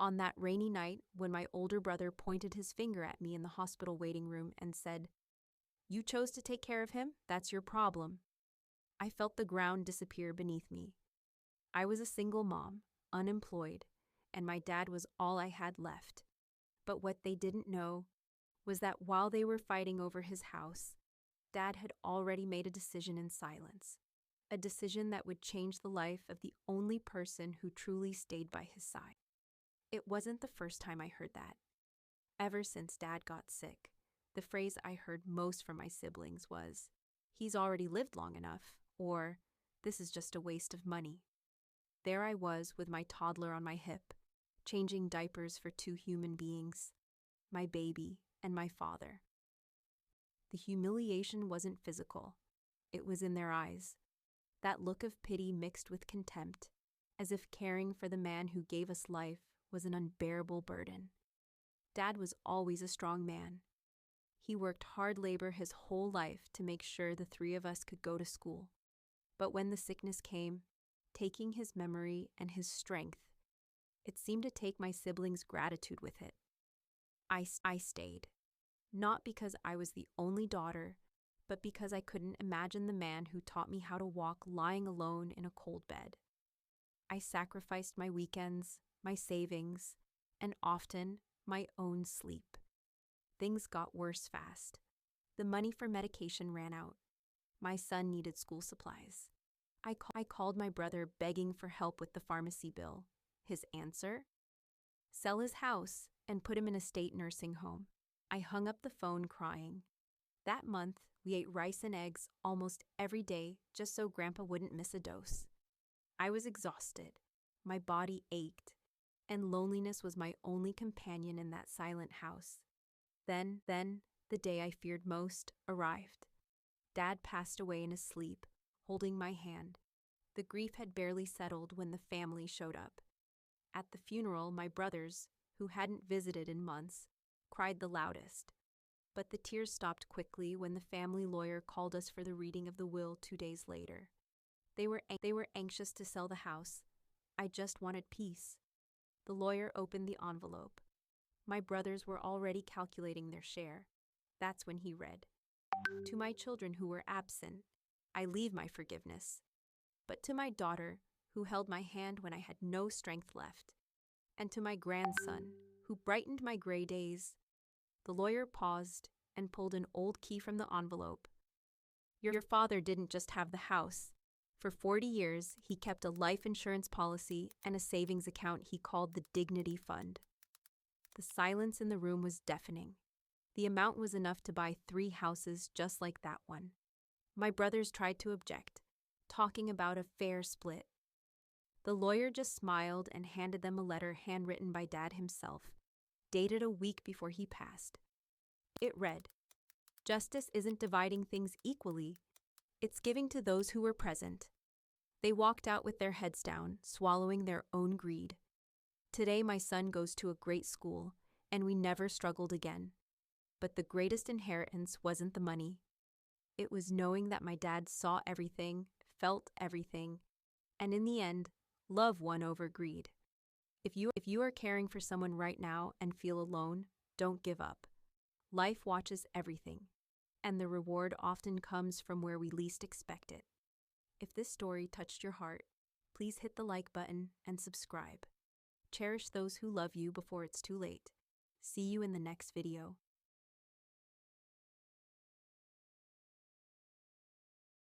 On that rainy night, when my older brother pointed his finger at me in the hospital waiting room and said, "You chose to take care of him, that's your problem," I felt the ground disappear beneath me. I was a single mom, unemployed, and my dad was all I had left. But what they didn't know was that while they were fighting over his house, Dad had already made a decision in silence, a decision that would change the life of the only person who truly stayed by his side. It wasn't the first time I heard that. Ever since Dad got sick, the phrase I heard most from my siblings was, "He's already lived long enough," or "This is just a waste of money." There I was with my toddler on my hip, changing diapers for two human beings, my baby and my father. The humiliation wasn't physical. It was in their eyes. That look of pity mixed with contempt, as if caring for the man who gave us life was an unbearable burden. Dad was always a strong man. He worked hard labor his whole life to make sure the three of us could go to school. But when the sickness came, taking his memory and his strength, it seemed to take my siblings' gratitude with it. I stayed. Not because I was the only daughter, but because I couldn't imagine the man who taught me how to walk lying alone in a cold bed. I sacrificed my weekends, my savings, and often my own sleep. Things got worse fast. The money for medication ran out. My son needed school supplies. I called my brother begging for help with the pharmacy bill. His answer? Sell his house and put him in a state nursing home. I hung up the phone crying. That month, we ate rice and eggs almost every day just so Grandpa wouldn't miss a dose. I was exhausted. My body ached, and loneliness was my only companion in that silent house. Then, the day I feared most arrived. Dad passed away in his sleep, holding my hand. The grief had barely settled when the family showed up. At the funeral, my brothers, who hadn't visited in months, cried the loudest. But the tears stopped quickly when the family lawyer called us for the reading of the will 2 days later. They were anxious to sell the house. I just wanted peace. The lawyer opened the envelope. My brothers were already calculating their share. That's when he read, "To my children who were absent, I leave my forgiveness. But to my daughter, who held my hand when I had no strength left, and to my grandson, who brightened my gray days." The lawyer paused and pulled an old key from the envelope. "Your father didn't just have the house. For 40 years, he kept a life insurance policy and a savings account he called the Dignity Fund." The silence in the room was deafening. The amount was enough to buy 3 houses just like that one. My brothers tried to object, talking about a fair split. The lawyer just smiled and handed them a letter handwritten by Dad himself, dated a week before he passed. It read, "Justice isn't dividing things equally, it's giving to those who were present." They walked out with their heads down, swallowing their own greed. Today my son goes to a great school, and we never struggled again. But the greatest inheritance wasn't the money. It was knowing that my dad saw everything, felt everything, and in the end, love won over greed. If you are caring for someone right now and feel alone, don't give up. Life watches everything, and the reward often comes from where we least expect it. If this story touched your heart, please hit the like button and subscribe. Cherish those who love you before it's too late. See you in the next video.